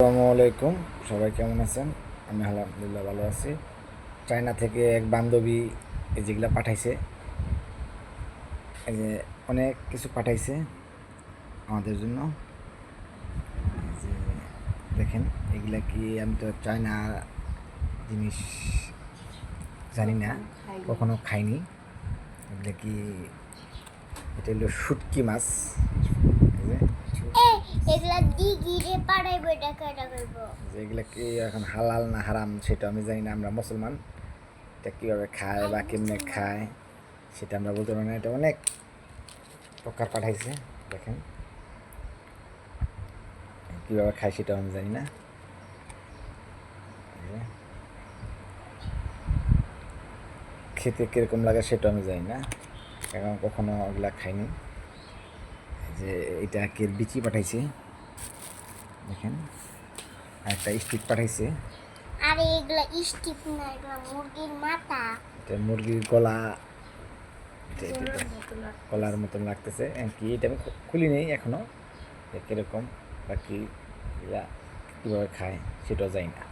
আসসালামু আলাইকুম, সবাই কেমন আছেন? আমি আলহামদুলিল্লাহ ভালো আছি। চায়না থেকে এক বান্ধবী এই যেগুলা পাঠাইছে, এই যে অনেক কিছু পাঠাইছে আমাদের জন্য। এই যে দেখেন, এগুলা কি, আমি তো চায়না জিনিস জানি না, কখনো খাইনি। এগুলা কি, এটা হলো শুটকি মাছ। এই যে এগুলা দিগিরে পাড়াইবো টাকা করব। যে এগুলা কি এখন হালাল না হারাম সেটা আমি জানি না। আমরা মুসলমান, এটা কীভাবে খায় বা কেমনে খায় সেটা আমরা বলতে পারি না। এটা অনেক প্রকার পাঠাইছে, দেখেন কীভাবে খায় সেটাও আমি জানি না। এই যে খেতে কীরকম লাগে সেটাও আমি জানি না, কারণ কখনো ওগুলা খাইনি। এই যে এটা কের বিচি পাঠাইছে, দেখেন। আর একটা স্টিক পাঠাইছে, আরে এগুলা স্টিক না, এগুলা মুরগির মাথা। এটা মুরগির গলা। এটা গলার মতন লাগতেছে কি, এটা আমি খুলি নেই এখনো, কীরকম বা কি, কীভাবে খায় সেটাও জানি না।